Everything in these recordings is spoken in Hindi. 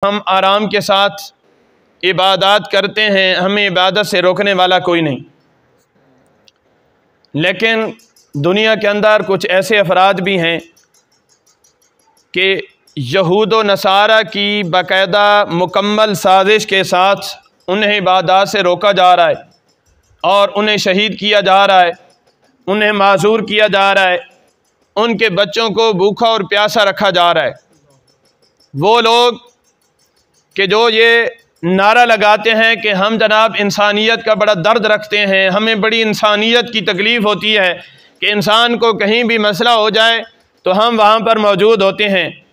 हम आराम के साथ इबादत करते हैं, हमें इबादत से रोकने वाला कोई नहीं। लेकिन दुनिया के अंदर कुछ ऐसे अफराद भी हैं कि यहूद व नसारा की बाकायदा मुकम्मल साजिश के साथ उन्हें इबादत से रोका जा रहा है और उन्हें शहीद किया जा रहा है, उन्हें माजूर किया जा रहा है, उनके बच्चों को भूखा और प्यासा रखा जा रहा है। वो लोग कि जो ये नारा लगाते हैं कि हम जनाब इंसानियत का बड़ा दर्द रखते हैं, हमें बड़ी इंसानियत की तकलीफ़ होती है कि इंसान को कहीं भी मसला हो जाए तो हम वहाँ पर मौजूद होते हैं,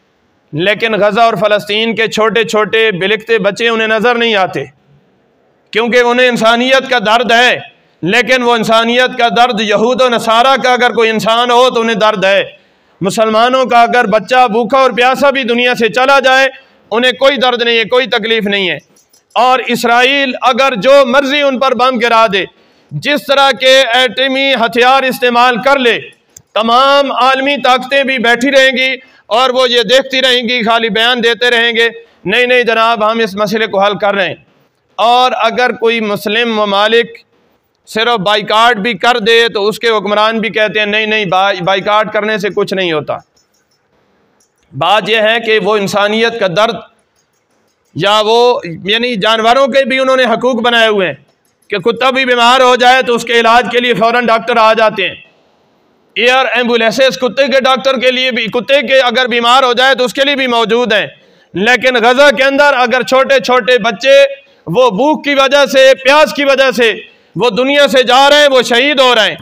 लेकिन गज़ा और फ़लस्तीन के छोटे छोटे बिलखते बच्चे उन्हें नज़र नहीं आते क्योंकि उन्हें इंसानियत का दर्द है। लेकिन वो इंसानियत का दर्द यहूद व नसारा का अगर कोई इंसान हो तो उन्हें दर्द है। मुसलमानों का अगर बच्चा भूखा और प्यासा भी दुनिया से चला जाए उन्हें कोई दर्द नहीं है, कोई तकलीफ़ नहीं है। और इसराइल अगर जो मर्ज़ी उन पर बम गिरा दे, जिस तरह के एटमी हथियार इस्तेमाल कर ले, तमाम आलमी ताकतें भी बैठी रहेंगी और वो ये देखती रहेंगी, खाली बयान देते रहेंगे नहीं नहीं जनाब हम इस मसले को हल कर रहे हैं। और अगर कोई मुस्लिम ममालिक सिर्फ बाइकाट भी कर दे तो उसके हुक्मरान भी कहते हैं नहीं नहीं बाइकाट करने से कुछ नहीं होता। बात यह है कि वो इंसानियत का दर्द या वो यानी जानवरों के भी उन्होंने हकूक़ बनाए हुए हैं कि कुत्ता भी बीमार हो जाए तो उसके इलाज के लिए फ़ौरन डॉक्टर आ जाते हैं। एयर एम्बुलेंसेस कुत्ते के डॉक्टर के लिए भी, कुत्ते के अगर बीमार हो जाए तो उसके लिए भी मौजूद हैं। लेकिन गज़ा के अंदर अगर छोटे छोटे बच्चे वो भूख की वजह से, प्यास की वजह से वो दुनिया से जा रहे हैं, वो शहीद हो रहे हैं,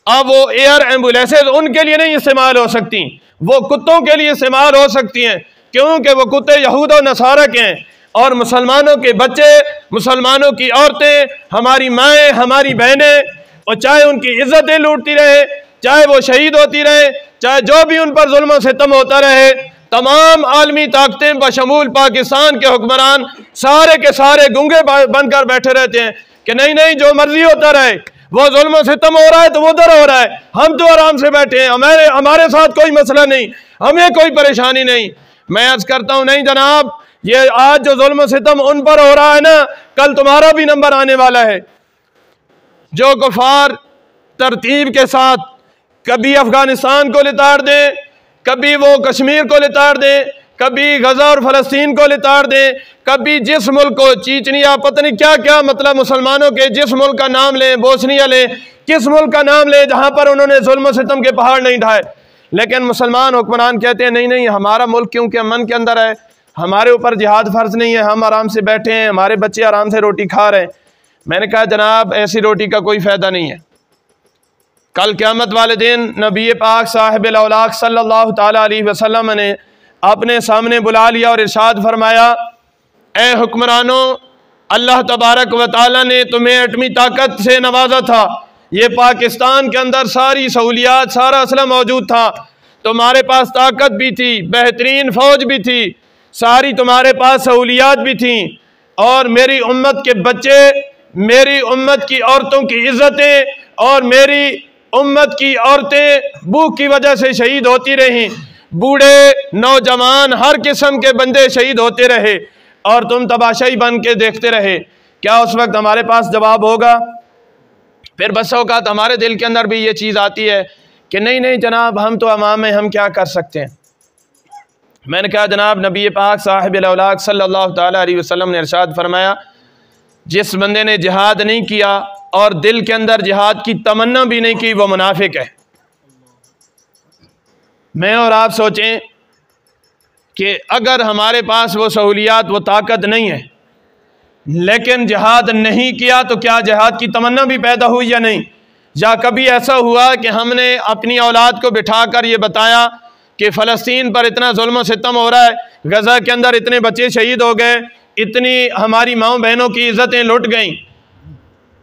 अब वो एयर एम्बुलेंसेस उनके लिए नहीं इस्तेमाल हो सकती, वो कुत्तों के लिए इस्तेमाल हो सकती हैं क्योंकि वो कुत्ते यहूद और नसारा के हैं। और मुसलमानों के बच्चे, मुसलमानों की औरतें, हमारी माएँ, हमारी बहनें, और चाहे उनकी इज्जतें लूटती रहे, चाहे वो शहीद होती रहे, चाहे जो भी उन पर जुल्म सितम होता रहे, तमाम आलमी ताकतें बशमूल पाकिस्तान के हुक्मरान सारे के सारे गूंगे बनकर बैठे रहते हैं कि नहीं नहीं जो मर्जी होता रहे, वो जुल्म सितम हो रहा है तो उधर हो रहा है, हम तो आराम से बैठे हैं, हमारे साथ कोई मसला नहीं, हमें कोई परेशानी नहीं। मैं अर्ज करता हूँ नहीं जनाब, ये आज जो जुल्म सितम उन पर हो रहा है ना, कल तुम्हारा भी नंबर आने वाला है। जो कुफार तरतीब के साथ कभी अफगानिस्तान को लिताड़ दें, कभी वो कश्मीर को लिताड़ दें, कभी गज़ा और फ़लस्तीन को लिताड़ दें, कभी जिस मुल्क को चीचनिया, पता नहीं क्या क्या, मतलब मुसलमानों के जिस मुल्क का नाम लें, बोस्निया लें, किस मुल्क का नाम लें जहाँ पर उन्होंने जुल्म सितम के पहाड़ नहीं ढाए, लेकिन मुसलमान हुक्मरान कहते हैं नहीं नहीं हमारा मुल्क क्योंकि अमन के अंदर है, हमारे ऊपर जिहाद फ़र्ज नहीं है, हम आराम से बैठे हैं, हमारे बच्चे आराम से रोटी खा रहे हैं। मैंने कहा जनाब ऐसी रोटी का कोई फ़ायदा नहीं है। कल क़यामत वाले दिन नबी पाक साहिबुल औलाक सल्लल्लाहु ताला अलैहि वसल्लम ने अपने सामने बुला लिया और इरशाद फरमाया, ए हुक्मरानों, अल्लाह तबारक व तआला ने तुम्हें एटमी ताकत से नवाजा था, ये पाकिस्तान के अंदर सारी सहूलियात, सारा असला मौजूद था, तुम्हारे पास ताकत भी थी, बेहतरीन फ़ौज भी थी, सारी तुम्हारे पास सहूलियात भी थी, और मेरी उम्मत के बच्चे, मेरी उम्मत की औरतों की इज़्ज़तें और मेरी उम्मत की औरतें भूख की वजह से शहीद होती रहीं, बूढ़े नौजवान हर किस्म के बंदे शहीद होते रहे और तुम तमाशाई बन के देखते रहे। क्या उस वक्त हमारे पास जवाब होगा? फिर बस औक़ात हमारे दिल के अंदर भी ये चीज़ आती है कि नहीं नहीं जनाब हम तो अवाम में, हम क्या कर सकते हैं। मैंने कहा जनाब नबी पाक साहिबुल औलाक सल्लल्लाहु ताला अलैहि वसल्लम ने इरशाद फरमाया, जिस बंदे ने जिहाद नहीं किया और दिल के अंदर जिहाद की तमन्ना भी नहीं की, वो मुनाफिक है। मैं और आप सोचें कि अगर हमारे पास वो सहूलियात, वो ताकत नहीं है, लेकिन जिहाद नहीं किया तो क्या जिहाद की तमन्ना भी पैदा हुई या नहीं? या कभी ऐसा हुआ कि हमने अपनी औलाद को बिठाकर ये बताया कि फ़लस्तीन पर इतना जुल्म सितम हो रहा है, गज़ा के अंदर इतने बच्चे शहीद हो गए, इतनी हमारी माँ बहनों की इज़्ज़तें लुट गईं।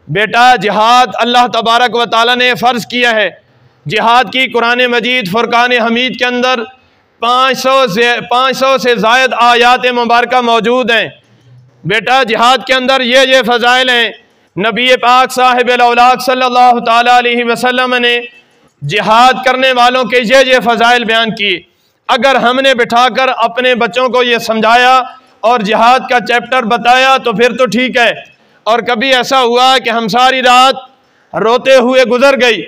बेटा जिहाद अल्लाह तबारक व तआला ने फ़र्ज़ किया है। जिहाद की कुरान मजीद फ़ुरक़ान हमीद के अंदर 500 से ज़ायद आयात मुबारका मौजूद हैं। बेटा जिहाद के अंदर ये फ़ज़ाइल हैं। नबी पाक साहिबुल औलाक सल्लल्लाहु ताला अलैहि वसल्लम ने जिहाद करने वालों के ये फ़ज़ाइल बयान किए। अगर हमने बिठाकर अपने बच्चों को ये समझाया और जिहाद का चैप्टर बताया तो फिर तो ठीक है। और कभी ऐसा हुआ कि हम सारी रात रोते हुए गुजर गई,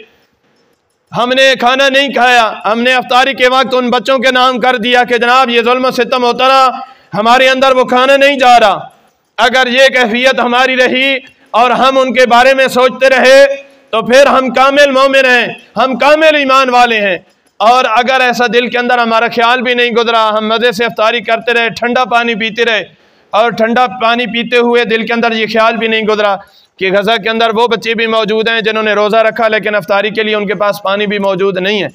हमने खाना नहीं खाया, हमने अफ्तारी के वक्त उन बच्चों के नाम कर दिया कि जनाब ये जुल्म सितम होता रहा, हमारे अंदर वो खाना नहीं जा रहा। अगर ये कैफियत हमारी रही और हम उनके बारे में सोचते रहे तो फिर हम कामिल मोमिन हैं, हम कामिल ईमान वाले हैं। और अगर ऐसा दिल के अंदर हमारा ख्याल भी नहीं गुजरा, हम मज़े से अफ्तारी करते रहे, ठंडा पानी पीते रहे, और ठंडा पानी पीते हुए दिल के अंदर ये ख्याल भी नहीं गुजरा कि गज़ा के अंदर वो बच्चे भी मौजूद हैं जिन्होंने रोज़ा रखा लेकिन अफ्तारी के लिए उनके पास पानी भी मौजूद नहीं है,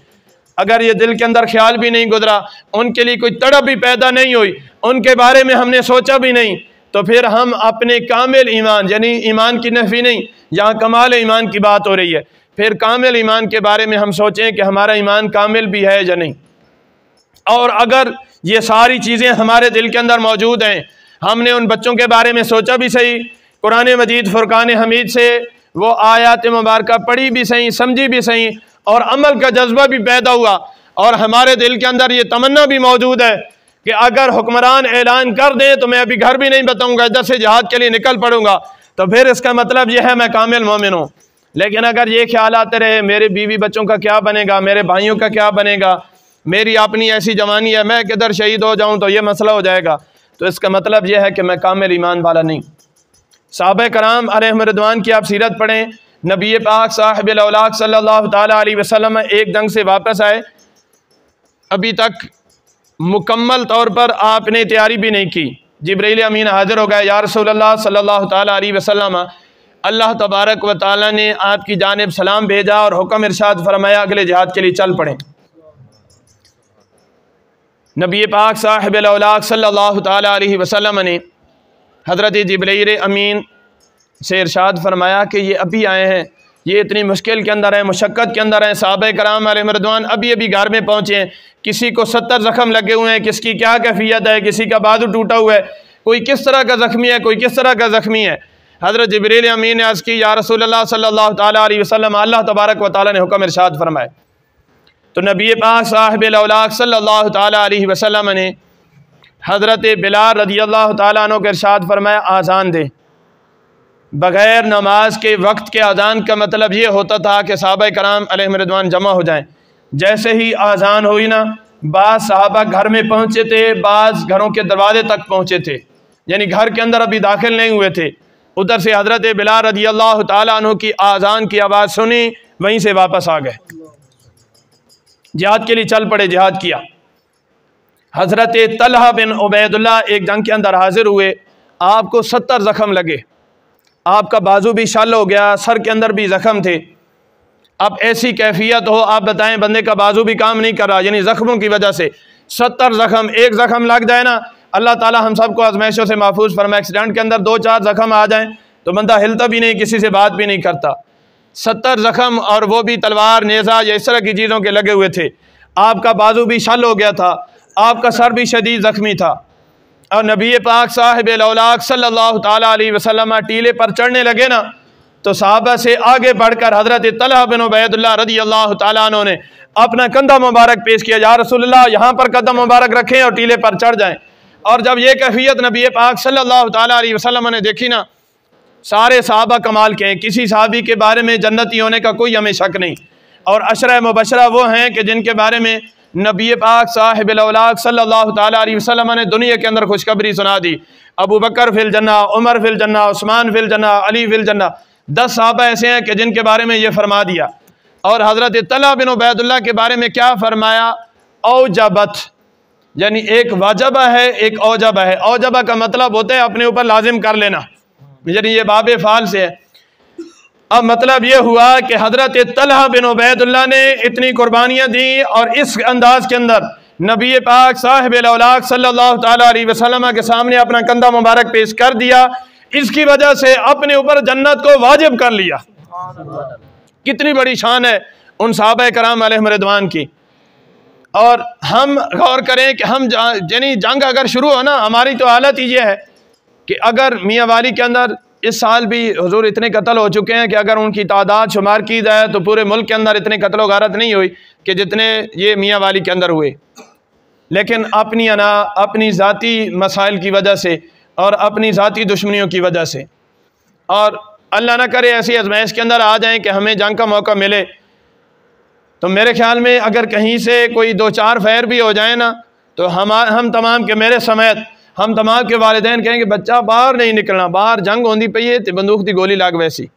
अगर ये दिल के अंदर ख्याल भी नहीं गुजरा, उनके लिए कोई तड़प भी पैदा नहीं हुई, उनके बारे में हमने सोचा भी नहीं, तो फिर हम अपने कामिल ईमान, यानी ईमान की नफ़ी नहीं, यहाँ कमाल ईमान की बात हो रही है, फिर कामिल ईमान के बारे में हम सोचें कि हमारा ईमान कामिल भी है या नहीं। और अगर ये सारी चीज़ें हमारे दिल के अंदर मौजूद हैं, हमने उन बच्चों के बारे में सोचा भी सही, कुरान मजीद फुरकान हमीद से वो आयात मुबारका पढ़ी भी सही, समझी भी सही, और अमल का जज्बा भी पैदा हुआ, और हमारे दिल के अंदर ये तमन्ना भी मौजूद है कि अगर हुक्मरान ऐलान कर दें तो मैं अभी घर भी नहीं बताऊंगा, इधर से जिहाद के लिए निकल पड़ूंगा, तो फिर इसका मतलब यह है मैं कामिल मोमिन हूँ। लेकिन अगर ये ख्याल आते रहे मेरे बीवी बच्चों का क्या बनेगा, मेरे भाइयों का क्या बनेगा, मेरी अपनी ऐसी जवानी है, मैं किधर शहीद हो जाऊँ तो ये मसला हो जाएगा, तो इसका मतलब यह है कि मैं कामिल ईमान वाला नहीं। सहाबा कराम अलैहिम रिदवान की आप सीरत पढ़ें, नबी पाक साहिबुल औलाद सल्लल्लाहु ताला अलैहि वसल्लम एक जंग से वापस आए, अभी तक मुकम्मल तौर पर आपने तैयारी भी नहीं की, जिब्रील अमीन हाजिर हो गए, या रसूलल्लाह सल्लल्लाहु ताला अलैहि वसल्लम, अल्लाह तबारक व ताला ने आपकी जानिब सलाम भेजा और हुक्म इरशाद फरमाया अगले जिहाद के लिए चल पड़ें। नबी पाक साहिबुल औलाद सल्लल्लाहु ताला अलैहि वसल्लम ने हज़रत जिब्रील अमीन से इरशाद फरमाया कि ये अभी आए हैं, ये इतनी मुश्किल के अंदर हैं, मुशक्क़त के अंदर हैं, सहाबा कराम अलैहिम रिदवान अभी अभी घर में पहुँचे हैं, किसी को 70 ज़ख्म लगे हुए हैं, किसकी क्या कैफियत है, किसी का बाजू टूटा हुआ है, कोई किस तरह का ज़ख्मी है, कोई किस तरह का ज़ख्मी है। हज़रत जिब्रील अमीन ने अर्ज़ की या रसूलल्लाह सल्लल्लाहु ताला अलैहि वसल्लम, अल्लाह तबारक व ताला ने हुक्म इरशाद फरमाए। तो नबी पाक साहिबुल औलाद सल्लल्लाहु ताला अलैहि वसल्लम ने हज़रत बिलाल रज़ियल्लाहु ताला अन्हु को इरशाद फरमाया आज़ान दे। बग़ैर नमाज के वक्त के आज़ान का मतलब ये होता था कि सहाबा कराम अलैहिम रिदवान जमा हो जाएं। जैसे ही आज़ान हुई ना, बाज़ सहाबा घर में पहुँचे थे, बाज़ घरों के दरवाजे तक पहुँचे थे, यानी घर के अंदर अभी दाखिल नहीं हुए थे। उधर से हज़रत बिलाल रज़ियल्लाहु ताला अन्हु की आज़ान की आवाज़ सुनी, वहीं से वापस आ गए, जिहाद के लिए चल पड़े, जिहाद किया। हज़रत तलहा बिन उबैदुल्लाह एक जंग के अंदर हाजिर हुए, आपको 70 ज़ख्म लगे, आपका बाजू भी शल हो गया, सर के अंदर भी ज़ख्म थे। अब ऐसी कैफियत हो, आप बताएं, बंदे का बाजू भी काम नहीं कर रहा, यानी ज़ख्मों की वजह से 70 ज़ख्म, एक ज़ख्म लग जाए ना, अल्लाह ताला हम सबको आज़माइशों से महफूज फरमाए। एक्सीडेंट के अंदर 2-4 ज़ख्म आ जाएं तो बंदा हिलता भी नहीं, किसी से बात भी नहीं करता। 70 ज़ख्म, और वो भी तलवार, नेज़ा या इस तरह की चीज़ों के लगे हुए थे। आपका बाजू भी शल हो गया था, आपका सर भी शदीद ज़ख्मी था। और नबी पाक साहिबुल औलाद सल्लल्लाहु ताला अलैहि वसल्लम टीले पर चढ़ने लगे ना, तो सहाबा से आगे बढ़कर हज़रत तलहा बिन उबैदुल्लाह रज़ियल्लाहु ताला अन्हु ने अपना कंधा मुबारक पेश किया, या रसूलल्लाह यहाँ पर कदम मुबारक रखें और टीले पर चढ़ जाएं। और जब ये कैफियत नबी पाक सल्लल्लाहु ताला अलैहि वसल्लम ने देखी ना, सारे सहाबा कमाल के हैं, किसी सहाबी के बारे में जन्नती होने का कोई हमें शक नहीं। और अशरा मुबशरा वो हैं कि जिनके बारे में नबी पाक साहिबुल औलाद सल्लल्लाहु ताला अलैहि वसल्लम ने दुनिया के अंदर खुशखबरी सुना दी। अबू बकर फिल जन्ना, उमर फिल जन्ना, उस्मान फिल जन्ना, अली फिल जन्ना, 10 सहाबा ऐसे हैं कि जिनके बारे में ये फरमा दिया। और हज़रत तलहा बिन उबैदुल्लाह के बारे में क्या फरमाया, औजबत, यानी एक वाजबा है, एक औजबा है। औजबा का मतलब होता है अपने ऊपर लाजिम कर लेना, यानी ये बाबे फाल से है। अब मतलब ये हुआ कि हज़रत तलहा बिन उबैदुल्लाह ने इतनी कुर्बानियाँ दी और इस अंदाज के अंदर नबी पाक साहिबुल औलाद सल्लल्लाहु ताला अलैहि वसल्लम के सामने अपना कंधा मुबारक पेश कर दिया, इसकी वजह से अपने ऊपर जन्नत को वाजिब कर लिया। कितनी बड़ी शान है उन सहाबा कराम अलैहिम रिदवान की। और हम गौर करें कि हम यानी जंग अगर शुरू हो ना, हमारी तो हालत ही ये है कि अगर मियाँ वाली के अंदर इस साल भी हुजूर इतने कत्ल हो चुके हैं कि अगर उनकी तादाद शुमार की जाए तो पूरे मुल्क के अंदर इतने कत्ल व गारत नहीं हुई कि जितने ये मियाँ वाली के अंदर हुए। लेकिन अपनी अना, अपनी ज़ाती मसाइल की वजह से और अपनी ज़ाती दुश्मनियों की वजह से, और अल्लाह ना करे ऐसी आजमाइश के अंदर आ जाएं कि हमें जंग का मौका मिले, तो मेरे ख्याल में अगर कहीं से कोई 2-4 फैर भी हो जाए ना, तो हम तमाम के, मेरे समेत हम तमाम के वालिदैन कहेंगे बच्चा बाहर नहीं निकलना, बाहर जंग होती पई है तो बंदूक की गोली लाग वैसी।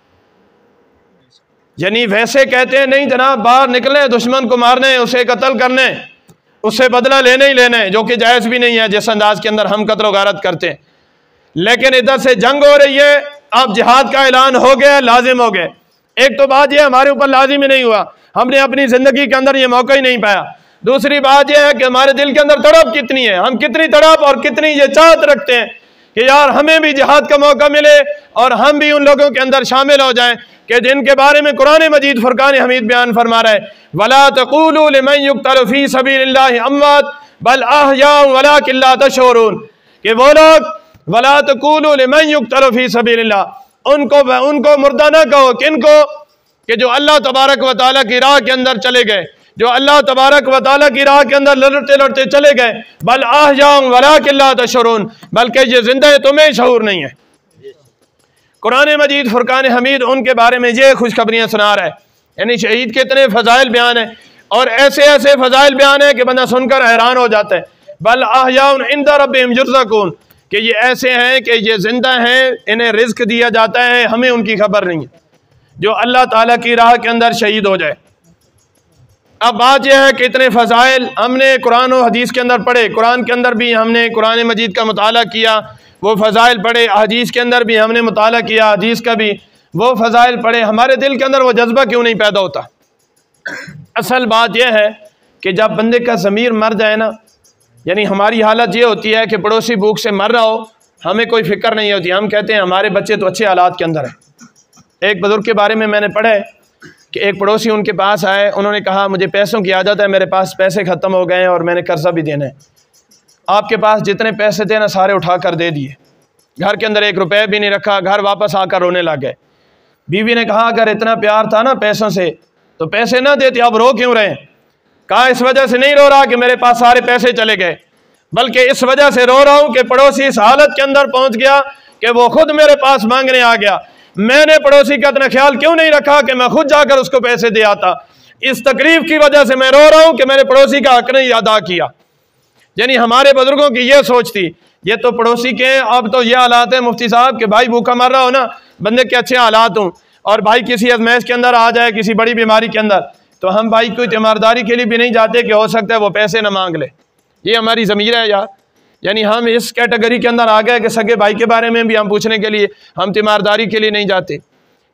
यानी वैसे कहते हैं नहीं जनाब बाहर निकले, दुश्मन को मारने, उसे कत्ल करने, उससे बदला लेने ही लेने, जो कि जायज़ भी नहीं है जिस अंदाज के अंदर हम कत्ल गारत करते हैं। लेकिन इधर से जंग हो रही है, अब जिहाद का ऐलान हो गया, लाजिम हो गए। एक तो बात यह हमारे ऊपर लाजिम ही नहीं हुआ, हमने अपनी ज़िंदगी के अंदर ये मौका ही नहीं पाया। दूसरी बात यह है कि हमारे दिल के अंदर तड़प कितनी है, हम कितनी तड़प और कितनी ये चाहत रखते हैं कि यार हमें भी जिहाद का मौका मिले और हम भी उन लोगों के अंदर शामिल हो जाएं कि जिनके बारे में कुरान मजीद फुरकान हमीद बयान फरमा रहा है, वला तक़ूलू लिमन युक़्तलू फ़ी सबीलिल्लाहि अम्वात बल अहयाउ वलाकिन ला तशऊरून, कि वो लोग वला तक़ूलू लिमन युक़्तलू फ़ी सबीलिल्लाह, उनको मुर्दा ना कहो, किनको, कि जो अल्लाह तबारक व तआला की राह के अंदर चले गए, जो अल्लाह तबारक व तआला की राह के अंदर लड़ते लड़ते चले गए, बल अहयाउ वलाकिन ला तशऊरून, बल्कि ये जिंदा है तुम्हें शऊर नहीं है। कुरान मजीद फुरकान हमीद उनके बारे में ये खुशखबरियाँ सुना रहा है। यानी शहीद के इतने फ़ज़ाइल बयान है और ऐसे ऐसे फ़ज़ाइल बयान है कि बंदा सुनकर हैरान हो जाता है। बल अहयाउन इंदा रब्बिहिम युरज़क़ून, कि ये ऐसे हैं कि ये ज़िंदा हैं, इन्हें रिज़्क़ दिया जाता है, हमें उनकी खबर नहीं है, जो अल्लाह ताला की राह के अंदर शहीद हो जाए। अब बात यह है कि इतने फ़ज़ाइल हमने कुरान और हदीस के अंदर पढ़े, कुरान के अंदर भी हमने कुरान मजीद का मुताला किया, वो फ़ज़ाइल पढ़े, हदीस के अंदर भी हमने मुताला किया, हदीस का भी वो फ़ज़ाइल पढ़े, हमारे दिल के अंदर वो जज्बा क्यों नहीं पैदा होता? असल बात यह है कि जब बंदे का ज़मीर मर जाए ना, यानी हमारी हालत ये होती है कि पड़ोसी भूख से मर रहा हो, हमें कोई फ़िक्र नहीं होती, हम कहते हैं हमारे बच्चे तो अच्छे हालात के अंदर हैं। एक बुज़ुर्ग के बारे में मैंने पढ़ा है कि एक पड़ोसी उनके पास आए, उन्होंने कहा मुझे पैसों की आदत है, मेरे पास पैसे ख़त्म हो गए हैं और मैंने कर्ज़ा भी देना है, आपके पास जितने पैसे थे ना सारे उठा कर दे दिए, घर के अंदर 1 रुपये भी नहीं रखा, घर वापस आकर रोने लग गए। बीवी ने कहा अगर इतना प्यार था ना पैसों से तो पैसे ना देते, अब रो क्यों रहे? कहा इस वजह से नहीं रो रहा कि मेरे पास सारे पैसे चले गए, बल्कि इस वजह से रो रहा हूँ कि पड़ोसी इस हालत के अंदर पहुँच गया कि वो खुद मेरे पास मांगने आ गया। मैंने पड़ोसी का इतना ख्याल क्यों नहीं रखा कि मैं खुद जाकर उसको पैसे दे आता। इस तकलीफ की वजह से मैं रो रहा हूँ कि मैंने पड़ोसी का हक नहीं अदा किया। यानी हमारे बुजुर्गों की ये सोच थी, ये तो पड़ोसी के, अब तो ये हालात है मुफ्ती साहब कि भाई भूखा मर रहा हो ना, बंदे के अच्छे हालात हों, और भाई किसी आजमाइश के अंदर आ जाए, किसी बड़ी बीमारी के अंदर, तो हम भाई कोई तीमारदारी के लिए भी नहीं जाते कि हो सकता है वो पैसे ना मांग ले। ये हमारी ज़मीर है यार। यानी हम इस कैटेगरी के अंदर आ गए कि सगे भाई के बारे में भी हम पूछने के लिए, हम तीमारदारी के लिए नहीं जाते।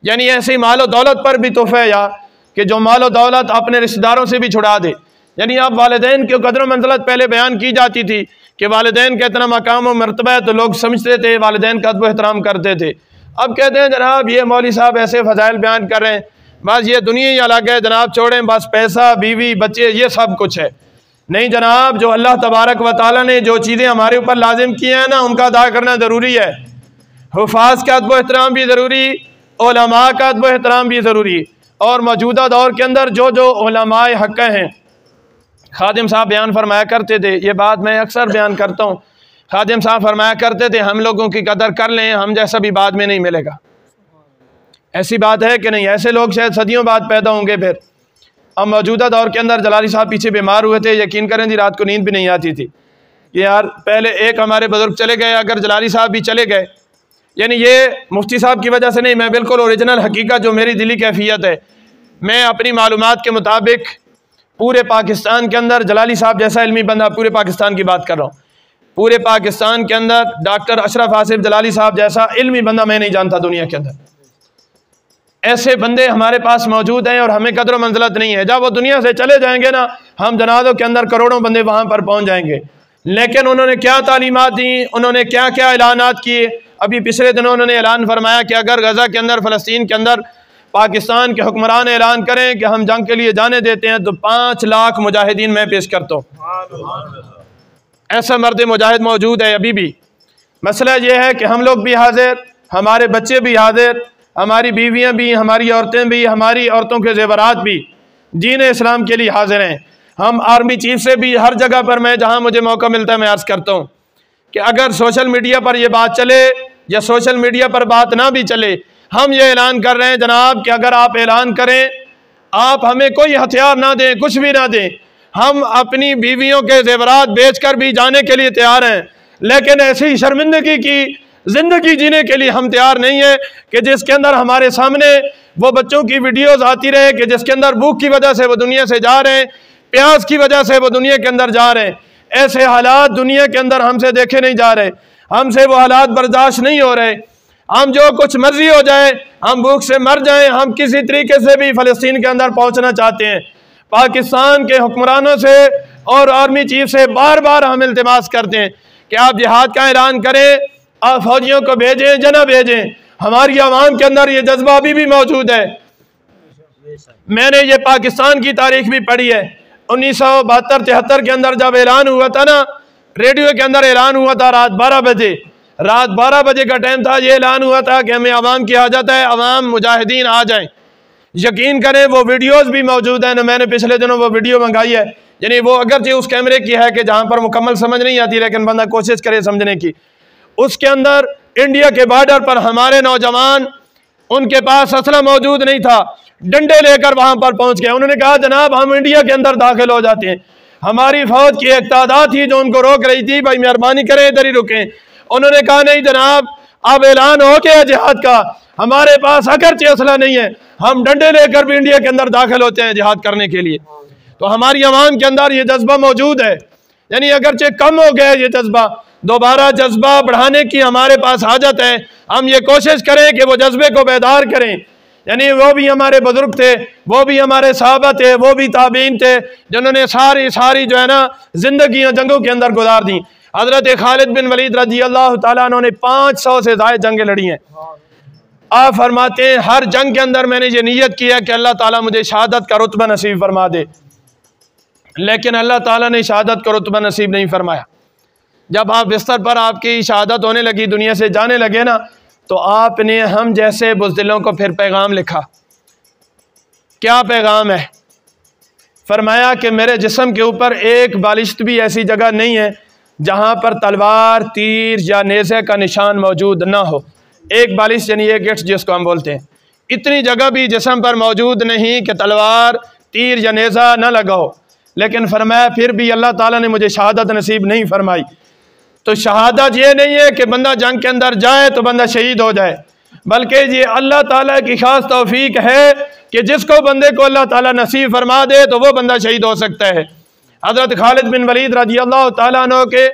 यानी ऐसे ही मालो दौलत पर भी तोहफा है यार, कि जो मालो दौलत अपने रिश्तेदारों से भी छुड़ा दे। यानी अब वालिदैन की कदर मंज़िलत पहले बयान की जाती थी कि वालिदैन का इतना मकाम और मरतबा है, तो लोग समझते थे, वालिदैन का अदब एहतराम करते थे। अब कहते हैं जनाब ये मौलवी साहब ऐसे फ़ज़ाइल बयान कर रहे हैं, बस ये दुनिया ही अलग है जनाब, छोड़ें, बस पैसा, बीवी, बच्चे, ये सब कुछ है। नहीं जनाब, जो अल्लाह तबारक व तआला ने जो चीज़ें हमारे ऊपर लाजिम की हैं ना, उनका अदा करना ज़रूरी है। हुफ़ाज़ का अदब एहतराम भी ज़रूरी, उलमा का अदब एहतराम भी ज़रूरी, और मौजूदा दौर के अंदर जो जो उलमाए हक़ हैं, खादिम साहब बयान फरमाया करते थे, ये बात मैं अक्सर बयान करता हूँ, खादिम साहब फरमाया करते थे हम लोगों की कदर कर लें, हम जैसा भी बाद में नहीं मिलेगा। ऐसी बात है कि नहीं? ऐसे लोग शायद सदियों बाद पैदा होंगे। फिर अब मौजूदा दौर के अंदर जलाली साहब पीछे बीमार हुए थे, यकीन करें जी रात को नींद भी नहीं आती थी कि यार पहले एक हमारे बुजुर्ग चले गए, अगर जलाली साहब भी चले गए, यानी ये मुफ्ती साहब की वजह से नहीं, मैं बिल्कुल ओरिजिनल हकीकत जो मेरी दिली कैफियत है, मैं अपनी मालूमात के मुताबिक पूरे पाकिस्तान के अंदर जलाली साहब जैसा इल्मी बंदा, पूरे पाकिस्तान की बात कर रहा हूँ, पूरे पाकिस्तान के अंदर डॉक्टर अशरफ आसिफ जलाली साहब जैसा इल्मी बंदा मैं नहीं जानता दुनिया के अंदर। ऐसे बंदे हमारे पास मौजूद हैं और हमें कदर मंज़िलत नहीं है। जब वो दुनिया से चले जाएंगे ना, हम जनाज़ों के अंदर करोड़ों बंदे वहाँ पर पहुँच जाएंगे। लेकिन उन्होंने क्या तालीमात दी, उन्होंने क्या क्या ऐलानात किए। अभी पिछले दिनों उन्होंने ऐलान फरमाया कि अगर गज़ा के अंदर, फ़लस्तीन के अंदर पाकिस्तान के हुक्मरान ऐलान करें कि हम जंग के लिए जाने देते हैं, तो 5 लाख मुजाहिदीन मैं पेश करता हूँ। ऐसा मर्द मुजाहिद मौजूद है अभी भी। मसला ये है कि हम लोग भी हाजिर, हमारे बच्चे भी हाजिर, हमारी बीवियां भी, हमारी औरतें भी, हमारी औरतों के ज़ेवरात भी दीन इस्लाम के लिए हाजिर हैं। हम आर्मी चीफ से भी हर जगह पर मैं जहाँ मुझे मौका मिलता है मैं अर्ज़ करता हूँ कि अगर सोशल मीडिया पर यह बात चले या सोशल मीडिया पर बात ना भी चले, हम ये ऐलान कर रहे हैं जनाब कि अगर आप ऐलान करें, आप हमें कोई हथियार ना दें, कुछ भी ना दें, हम अपनी बीवियों के जेवरात बेचकर भी जाने के लिए तैयार हैं, लेकिन ऐसी शर्मिंदगी की ज़िंदगी जीने के लिए हम तैयार नहीं है कि जिसके अंदर हमारे सामने वो बच्चों की वीडियोस आती रहे कि जिसके अंदर भूख की वजह से वो दुनिया से जा रहे हैं, प्यास की वजह से वो दुनिया के अंदर जा रहे हैं। ऐसे हालात दुनिया के अंदर हमसे देखे नहीं जा रहे, हमसे वो हालात बर्दाश्त नहीं हो रहे। हम जो कुछ मर्जी हो जाए, हम भूख से मर जाएं, हम किसी तरीके से भी फ़लस्तीन के अंदर पहुंचना चाहते हैं। पाकिस्तान के हुक्मरानों से और आर्मी चीफ से बार बार हम इल्तिमास करते हैं कि आप जिहाद का ऐलान करें, आप फौजियों को भेजें या न भेजें। हमारी आवाम के अंदर ये जज्बा अभी भी मौजूद है। मैंने ये पाकिस्तान की तारीख भी पढ़ी है। 1972-73 के अंदर जब ऐलान हुआ था ना, रेडियो के अंदर ऐलान हुआ था रात 12 बजे, रात 12 बजे का टाइम था। ये ऐलान हुआ था कि हमें आवाम की हाजत है, आवाम मुजाहिदीन आ जाएं। यकीन करें वो वीडियोस भी मौजूद हैं ना, मैंने पिछले दिनों वो वीडियो मंगाई है। यानी वो अगरचे उस कैमरे की है कि जहाँ पर मुकम्मल समझ नहीं आती, लेकिन बंदा कोशिश करे समझने की। उसके अंदर इंडिया के बॉर्डर पर हमारे नौजवान, उनके पास असला मौजूद नहीं था, डंडे लेकर वहां पर पहुंच गए। उन्होंने कहा जनाब हम इंडिया के अंदर दाखिल हो जाते हैं। हमारी फौज की एक तादाद थी जो उनको रोक रही थी, भाई मेहरबानी करें इधर ही रुकें। उन्होंने कहा नहीं जनाब, अब ऐलान हो गया जिहाद का, हमारे पास अगरचे असला नहीं है, हम डंडे लेकर भी इंडिया के अंदर दाखिल होते हैं जिहाद करने के लिए। तो हमारी आवाम के अंदर ये जज्बा मौजूद है। यानी अगरचे कम हो गया ये जज्बा, दोबारा जज्बा बढ़ाने की हमारे पास हाजत है। हम ये कोशिश करें कि वो जज्बे को बेदार करें। यानी वो भी हमारे बुजुर्ग थे, वो भी हमारे सहाबा थे, वो भी ताबीन थे जिन्होंने सारी जो है ना जिंदगियां जंगों के अंदर गुजार दी। हजरत खालिद बिन वलीद रजी अल्लाह ताला अन्हु ने 500 से ज़ायद जंगें लड़ी हैं। आप फरमाते हैं हर जंग के अंदर मैंने ये नीयत किया कि अल्लाह ताला मुझे शहादत का रुतबा नसीब फरमा दे, लेकिन अल्लाह ताला ने शहादत का रुतबा नसीब नहीं फरमाया। जब आप बिस्तर पर आपकी शहादत होने लगी, दुनिया से जाने लगे ना, तो आपने हम जैसे बुज़दिलों को फिर पैगाम लिखा। क्या पैगाम है? फरमाया कि मेरे जिस्म के ऊपर एक बालिश्त भी ऐसी जगह नहीं है जहाँ पर तलवार, तीर या नेज़े का निशान मौजूद ना हो। एक बालिश यानी एक गिट्स जिसको हम बोलते हैं, इतनी जगह भी जिस्म पर मौजूद नहीं कि तलवार, तीर या नेज़ा ना लगा हो। लेकिन फरमाया फिर भी अल्लाह ताला ने मुझे शहादत नसीब नहीं फरमाई। तो शहादत ये नहीं है कि बंदा जंग के अंदर जाए तो बंदा शहीद हो जाए, बल्कि ये अल्लाह ताला की खास तौफीक है कि जिसको बंदे को अल्लाह ताला नसीब फरमा दे तो वो बंदा शहीद हो सकता है। हज़रत खालिद बिन वलीद रज़ी अल्लाह ताला अन्हु के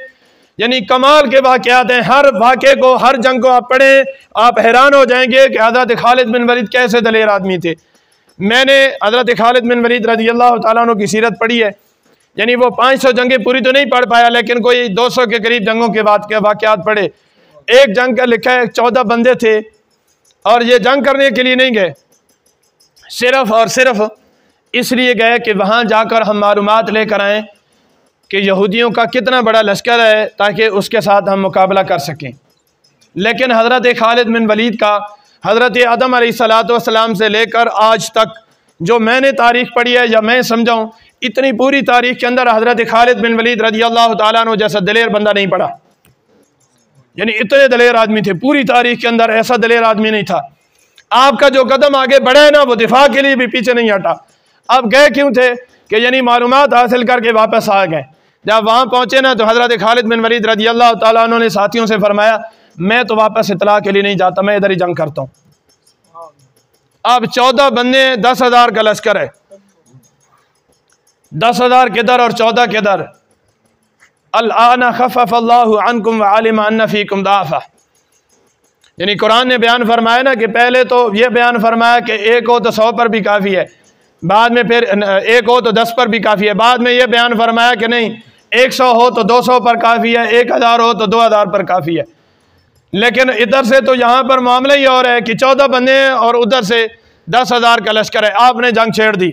यानी कमाल के वाक़यात हैं। हर वाक़े को, हर जंग को आप पढ़ें, आप हैरान हो जाएंगे कि हज़रत खालिद बिन वलीद कैसे दलेर आदमी थे। मैंने हज़रत खालिद बिन वलीद रज़ी अल्लाह ताला अन्हु की सीरत पढ़ी है। यानी वो 500 जंगें पूरी तो नहीं पढ़ पाया, लेकिन कोई 200 के करीब जंगों के बाद के वाक़यात पढ़े। एक जंग का लिखा है 14 बंदे थे और ये जंग करने के लिए नहीं गए, सिर्फ़ और सिर्फ इसलिए गए कि वहाँ जाकर हम मालूमात लेकर आएँ कि यहूदियों का कितना बड़ा लश्कर है, ताकि उसके साथ हम मुकाबला कर सकें। लेकिन हज़रत खालिद बिन वलीद का हज़रत आदम अलैहिस्सलाम से लेकर आज तक जो मैंने तारीख़ पढ़ी है या मैं समझाऊँ, इतनी पूरी तारीख़ के अंदर हज़रत खालिद बिन वलीद रज़ी अल्लाह ताला अन्हु जैसा दलेर बंदा नहीं पड़ा। यानी इतने दलेर आदमी थे, पूरी तारीख़ के अंदर ऐसा दलेर आदमी नहीं था। आपका जो कदम आगे बढ़े ना, वो दिफा के लिए भी पीछे नहीं हटा। अब गए क्यों थे कि यानी मालूमात हासिल करके वापस आ गए। जब वहाँ पहुँचे ना, तो हज़रत खालिद बिन वलीद रज़ी अल्लाह ताला अन्हु ने साथियों से फरमाया, मैं तो वापस इतला के लिए नहीं जाता, मैं इधर ही जंग करता हूँ। अब 14 बंदे, 10,000 का लश्कर है, 10,000 किधर और 14 किधर। अल-आना खफ़फ़ अल्लाहु अन्कुम व आलिम अन्ना फ़ीकुम दाफ़ा। यानी कुरान ने बयान फरमाया ना कि पहले तो ये बयान फरमाया कि एक हो तो 100 पर भी काफ़ी है, बाद में फिर एक हो तो 10 पर भी काफ़ी है, बाद में ये बयान फरमाया कि नहीं 100 हो तो 200 पर काफ़ी है, 1000 हो तो 2000 पर काफ़ी है। लेकिन इधर से तो यहाँ पर मामला ही और है कि 14 बंदे हैं और उधर से 10,000 का लश्कर है। आपने जंग छेड़ दी।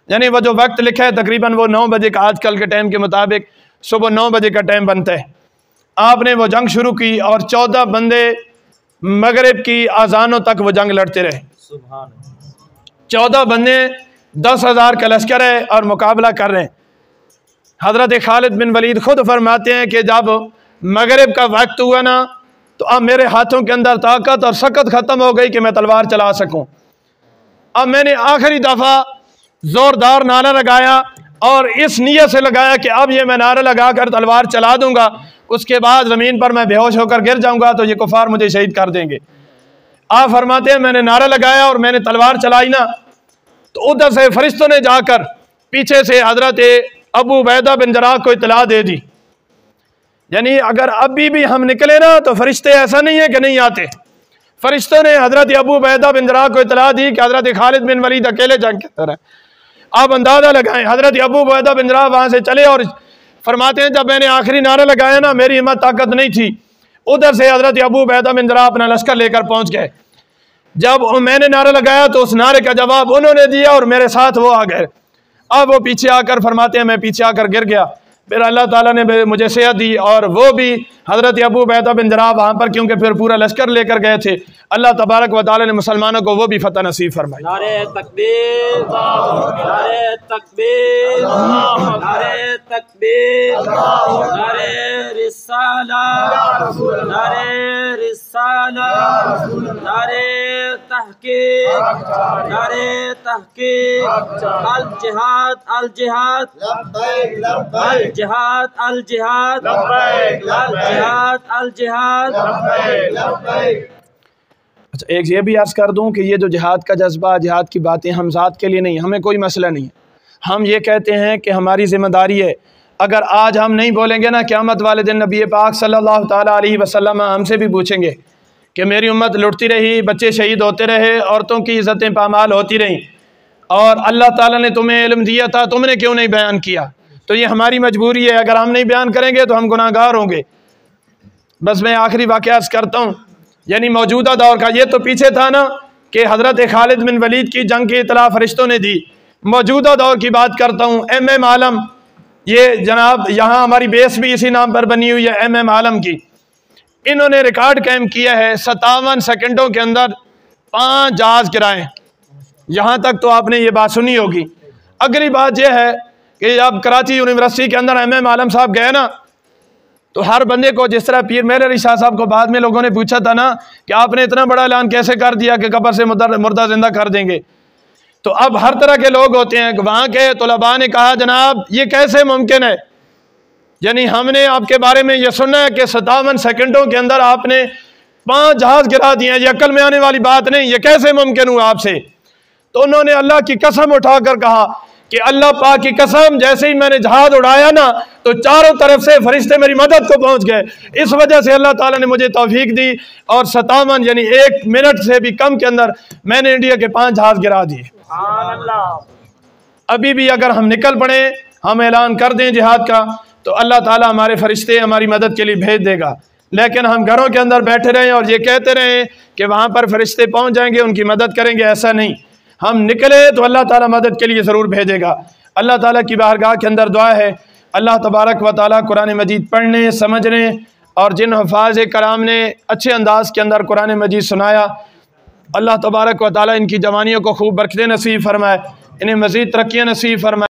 यानी वो जो वक्त लिखा है तकरीबन वो 9 बजे का, आजकल के टाइम के मुताबिक सुबह 9 बजे का टाइम बनता है। आपने वो जंग शुरू की और 14 बंदे मगरिब की अजानों तक वो जंग लड़ते रहे। 14 बंदे, 10,000 का लश्कर है और मुकाबला कर रहे हैं। हज़रत खालिद बिन वलीद खुद फरमाते हैं कि जब मगरिब का वक्त हुआ ना, तो अब मेरे हाथों के अंदर ताकत और सकत ख़त्म हो गई कि मैं तलवार चला सकूं। अब मैंने आखिरी दफ़ा ज़ोरदार नारा लगाया और इस नीयत से लगाया कि अब ये मैं नारा लगा कर तलवार चला दूंगा, उसके बाद ज़मीन पर मैं बेहोश होकर गिर जाऊंगा तो ये कुफार मुझे शहीद कर देंगे। आप फरमाते हैं मैंने नारा लगाया और मैंने तलवार चलाई ना, तो उधर से फरिश्तों ने जाकर पीछे से हज़रत अबू उबैदा बिन जराह को इतला दे दी। यानी अगर अभी भी हम निकले ना तो फरिश्ते ऐसा नहीं है कि नहीं आते। फरिश्तों ने हज़रत अबू उबैदा बिन जराह को इतला दी कि हज़रत खालिद बिन वलीद अकेले जंग के अंदर है। आप अंदाज़ा लगाएं, हज़रत अबू उबैदा बिन जराह वहाँ से चले और फरमाते हैं जब मैंने आखिरी नारा लगाया ना, मेरी हिम्मत ताकत नहीं थी। उधर से हज़रत अबू उबैदा बिन जराह अपना लश्कर लेकर पहुँच गए। जब मैंने नारा लगाया तो उस नारे का जवाब उन्होंने दिया और मेरे साथ वो आ गए। अब वो पीछे आकर फरमाते हैं मैं पीछे आकर गिर गया, फिर अल्लाह ताला ने मुझे सेहत दी और वो भी हज़रत अबू उबैदा बिन जराह वहाँ पर, क्योंकि फिर पूरा लश्कर लेकर गए थे, अल्लाह तबारक व तआला ने मुसलमानों को वो भी फतह नसीब फरमाई। नारे तकबीर, नारे तकबीर, नारे तकबीर, नारे रिसालत, नारे रिसालत, नारे तहकीक, नारे तहकीक, अल जिहाद, अल जिहाद, अल जिहाद, अल जिहाद, अल जिहाद, अल जिहाद। अच्छा, एक ये भी अर्ज़ कर दूं कि ये जो जिहाद का जज्बा, जिहाद की बातें हम ज़ात के लिए नहीं, हमें कोई मसला नहीं है। हम ये कहते हैं कि हमारी ज़िम्मेदारी है, अगर आज हम नहीं बोलेंगे ना, क़यामत वाले दिन नबी पाक सल्लल्लाहु ताला अलैहि वसल्लम हमसे भी पूछेंगे कि मेरी उम्मत लुटती रही, बच्चे शहीद होते रहे, औरतों की इज़्ज़तें पामाल होती रहीं, और अल्लाह ताला ने तुम्हें इल्म दिया था, तुमने क्यों नहीं बयान किया? तो ये हमारी मजबूरी है, अगर हम नहीं बयान करेंगे तो हम गुनाहगार होंगे। बस मैं आखिरी वाक़या अर्ज़ करता हूँ, यानी मौजूदा दौर का, ये तो पीछे था ना कि हज़रत खालिद बिन वलीद की जंग की इतला फरिश्तों ने दी। मौजूदा दौर की बात करता हूँ। MM आलम, ये जनाब यहाँ हमारी बेस भी इसी नाम पर बनी हुई है, MM आलम की। इन्होंने रिकॉर्ड कायम किया है, 57 सेकंडों के अंदर 5 जहाज़ गिराए। यहाँ तक तो आपने ये बात सुनी होगी। अगली बात यह है कि जब कराची यूनिवर्सिटी के अंदर MM आलम साहब गए ना, तो हर बंदे को, जिस तरह पीर मेहर अली शाह साहब को बाद में लोगों ने पूछा था ना कि आपने इतना बड़ा ऐलान कैसे कर दिया कि कब्र से मुर्दा जिंदा कर देंगे, तो अब हर तरह के लोग होते हैं। वहाँ के तलबा ने कहा जनाब ये कैसे मुमकिन है, यानी हमने आपके बारे में ये सुना है कि 57 सेकंडों के अंदर आपने 5 जहाज़ गिरा दिए, ये अक्ल में आने वाली बात नहीं, ये कैसे मुमकिन हुआ आपसे? तो उन्होंने अल्लाह की कसम उठाकर कहा कि अल्लाह पाक की कसम, जैसे ही मैंने जहाज उड़ाया ना तो चारों तरफ से फरिश्ते मेरी मदद को पहुंच गए। इस वजह से अल्लाह ताला ने मुझे तौफीक दी और 57 यानी 1 मिनट से भी कम के अंदर मैंने इंडिया के 5 जहाज गिरा दिए। अभी भी अगर हम निकल पड़े, हम ऐलान कर दें जिहाद का, तो अल्लाह ताला हमारे फरिश्ते हमारी मदद के लिए भेज देगा। लेकिन हम घरों के अंदर बैठे रहें और ये कहते रहें कि वहाँ पर फरिश्ते पहुँच जाएंगे, उनकी मदद करेंगे, ऐसा नहीं। हम निकले तो अल्लाह ताला मदद के लिए ज़रूर भेजेगा। अल्लाह ताला की बारगाह के अंदर दुआ है, अल्लाह तबारक व ताला कुरान मजीद पढ़ने, समझने, और जिन हफ़ाज़ कराम ने अच्छे अंदाज़ के अंदर कुरान मजीद सुनाया, अल्लाह तबारक व ताला इनकी जवानियों को खूब बरकतें नसीब फरमाए, इन्हें मज़ीद तरक्कियाँ नसीब फरमाए।